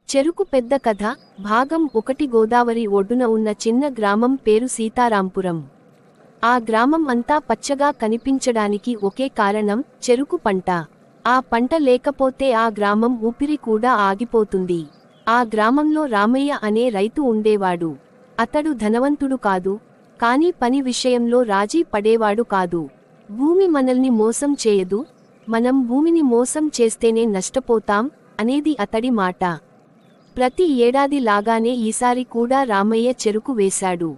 చెరుకు పెద్ద కథ భాగం 1 గోదావరి ఒడ్డున ఉన్న చిన్న గ్రామం పేరు సీతారాంపురం. ఆ గ్రామం అంతా పచ్చగా కనిపించడానికి ఒకే కారణం చెరుకు పంట. ఆ పంట లేకపోతే ఆ గ్రామం ఊపిరి కూడా ఆగిపోతుంది. ఆ గ్రామంలో రామయ్య అనే రైతు ఉండేవాడు. అతడు ధనవంతుడు కాదు, కానీ పని విషయంలో రాజీ పడేవాడు కాదు. భూమి మనల్ని మోసం చేయదు, మనం భూమిని మోసం చేస్తేనే నష్టపోతాం అనేది అతడి మాట. ప్రతి ఏడాది లాగానే ఈసారి కూడా రామయ్య చెరుకు వేశాడు.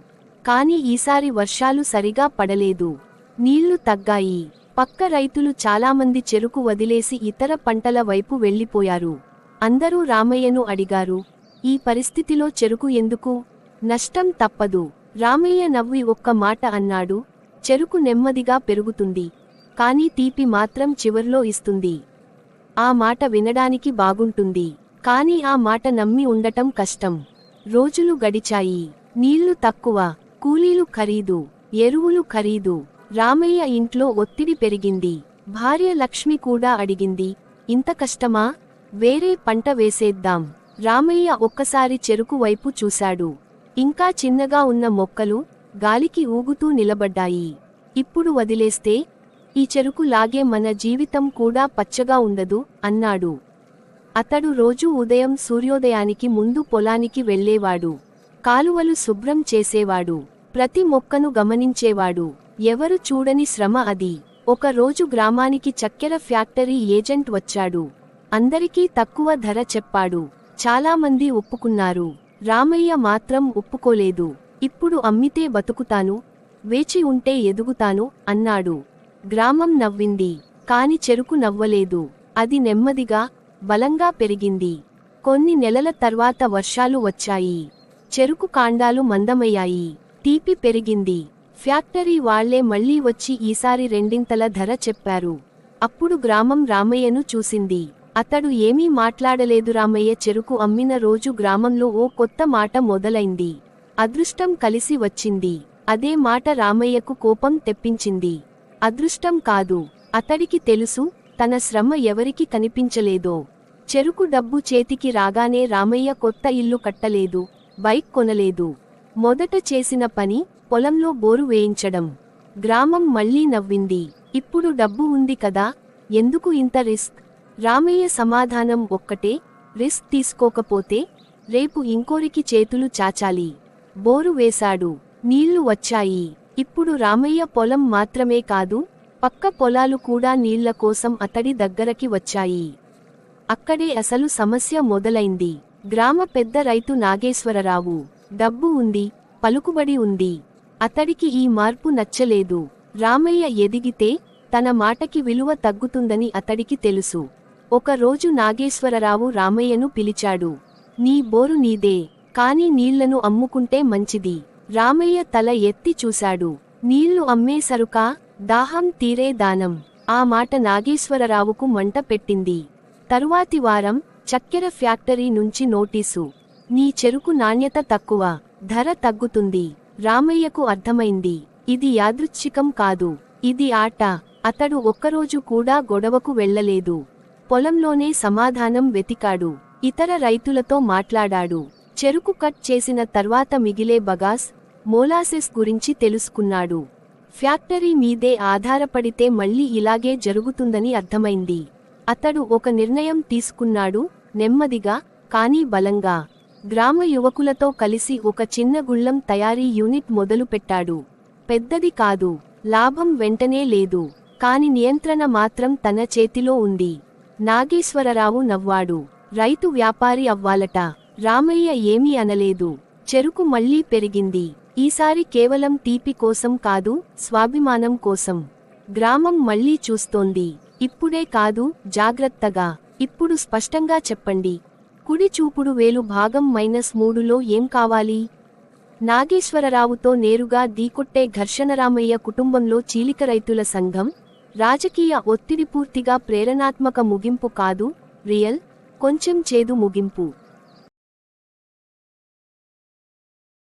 కాని ఈసారి వర్షాలు సరిగా పడలేదు. నీళ్లు తగ్గాయి. పక్క రైతులు చాలామంది చెరుకు వదిలేసి ఇతర పంటల వైపు వెళ్లిపోయారు. అందరూ రామయ్యను అడిగారు, ఈ పరిస్థితిలో చెరుకు ఎందుకు? నష్టం తప్పదు. రామయ్య నవ్వి ఒక్క మాట అన్నాడు, చెరుకు నెమ్మదిగా పెరుగుతుంది, కానీ తీపి మాత్రం చివర్లో ఇస్తుంది. ఆ మాట వినడానికి బాగుంటుంది, కాని ఆ మాట నమ్మి ఉండటం కష్టం. రోజులు గడిచాయి. నీళ్లు తక్కువ, కూలీలు ఖరీదు, ఎరువులు ఖరీదు. రామయ్య ఇంట్లో ఒత్తిడి పెరిగింది. భార్య లక్ష్మి కూడా అడిగింది, ఇంత కష్టమా? వేరే పంట వేసేద్దాం. రామయ్య ఒక్కసారి చెరుకు వైపు చూశాడు. ఇంకా చిన్నగా ఉన్న మొక్కలు గాలికి ఊగుతూ నిలబడ్డాయి. ఇప్పుడు వదిలేస్తే ఈ చెరుకు లాగే మన జీవితం కూడా పచ్చగా ఉండదు అన్నాడు. అతడు రోజూ ఉదయం సూర్యోదయానికి ముందు పొలానికి వెళ్లేవాడు. కాలువలు శుభ్రం చేసేవాడు. ప్రతి మొక్కను గమనించేవాడు. ఎవరు చూడని శ్రమ అది. ఒక రోజు గ్రామానికి చక్కెర ఫ్యాక్టరీ ఏజెంట్ వచ్చాడు. అందరికీ తక్కువ ధర చెప్పాడు. చాలామంది ఒప్పుకున్నారు. రామయ్య మాత్రం ఒప్పుకోలేదు. ఇప్పుడు అమ్మితే బతుకుతాను, వేచి ఉంటే ఎదుగుతాను అన్నాడు. గ్రామం నవ్వింది, కాని చెరుకు నవ్వలేదు. అది నెమ్మదిగా, బలంగా పెరిగింది. కొన్ని నెలల తర్వాత వర్షాలు వచ్చాయి. చెరుకు కాండాలు మందమయ్యాయి. తీపి పెరిగింది. ఫ్యాక్టరీ వాళ్లే మళ్లీ వచ్చి ఈసారి రెండింతల ధర చెప్పారు. అప్పుడు గ్రామం రామయ్యను చూసింది. అతడు ఏమీ మాట్లాడలేదు. రామయ్య చెరుకు అమ్మిన రోజు గ్రామంలో ఓ కొత్త మాట మొదలైంది. అదృష్టం కలిసి వచ్చింది. అదే మాట రామయ్యకు కోపం తెప్పించింది. అదృష్టం కాదు, అతడికి తెలుసు, తన శ్రమ ఎవరికి కనిపించలేదో. చెరుకు డబ్బు చేతికి రాగానే రామయ్య కొత్త ఇల్లు కట్టలేదు, బైక్ కొనలేదు. మొదట చేసిన పని పొలంలో బోరు వేయించడం. గ్రామం మళ్లీ నవ్వింది. ఇప్పుడు డబ్బు ఉంది కదా, ఎందుకు ఇంత రిస్క్? రామయ్య సమాధానం ఒక్కటే, రిస్క్ తీసుకోకపోతే రేపు ఇంకోరికి చేతులు చాచాలి. బోరు వేశాడు. నీళ్లు వచ్చాయి. ఇప్పుడు రామయ్య పొలం మాత్రమే కాదు, పక్క పొలాలు కూడా నీళ్ల కోసం అతడి దగ్గరకి వచ్చాయి. అక్కడే అసలు సమస్య మొదలైంది. గ్రామ పెద్ద రైతు నాగేశ్వరరావు. డబ్బు ఉంది, పలుకుబడి ఉంది. అతడికి ఈ మార్పు నచ్చలేదు. రామయ్య ఎదిగితే తన మాటకి విలువ తగ్గుతుందని అతడికి తెలుసు. ఒక రోజు నాగేశ్వరరావు రామయ్యను పిలిచాడు. నీ బోరు నీదే, కాని నీళ్లను అమ్ముకుంటే మంచిది. రామయ్య తల ఎత్తి చూశాడు. నీళ్లు అమ్మేసరుకా? దాహం తీరే దానం. ఆ మాట నాగేశ్వరరావుకు మంట పెట్టింది. తరువాతి వారం చక్కెర ఫ్యాక్టరీ నుంచి నోటీసు, నీ చెరుకు నాణ్యత తక్కువ, ధర తగ్గుతుంది. రామయ్యకు అర్థమైంది, ఇది యాదృచ్ఛికం కాదు, ఇది ఆట. అతడు ఒక్కరోజు కూడా గొడవకు వెళ్లలేదు. పొలంలోనే సమాధానం వెతికాడు. ఇతర రైతులతో మాట్లాడాడు. చెరుకు కట్ చేసిన తర్వాత మిగిలే బగాస్, మోలాసెస్ గురించి తెలుసుకున్నాడు. ఫ్యాక్టరీ మీదే ఆధారపడితే మళ్లీ ఇలాగే జరుగుతుందని అర్థమైంది. అతడు ఒక నిర్ణయం తీసుకున్నాడు, నెమ్మదిగా, కానీ బలంగా. గ్రామ యువకులతో కలిసి ఒక చిన్న గుళ్లం తయారీ యూనిట్ మొదలుపెట్టాడు. పెద్దది కాదు, లాభం వెంటనే లేదు, కాని నియంత్రణ మాత్రం తన చేతిలో ఉంది. నాగేశ్వరరావు నవ్వాడు. రైతు వ్యాపారి అవ్వాలట. రామయ్య ఏమీ అనలేదు. చెరుకు మళ్లీ పెరిగింది. ఈసారి కేవలం తీపి కోసం కాదు, స్వాభిమానం కోసం. గ్రామం మళ్లీ చూస్తోంది. ఇప్పుడే కాదు, జాగ్రత్తగా. ఇప్పుడు స్పష్టంగా చెప్పండి, కుడి చూపుడు వేలు భాగం -3లో ఏం కావాలి? నాగేశ్వరరావుతో నేరుగా ఢీకొట్టే ఘర్షణ. రామయ్య కుటుంబంలో చీలిక. రైతుల సంఘం, రాజకీయ ఒత్తిడి. పూర్తిగా ప్రేరణాత్మక ముగింపు కాదు, రియల్, కొంచెం చేదు ముగింపు.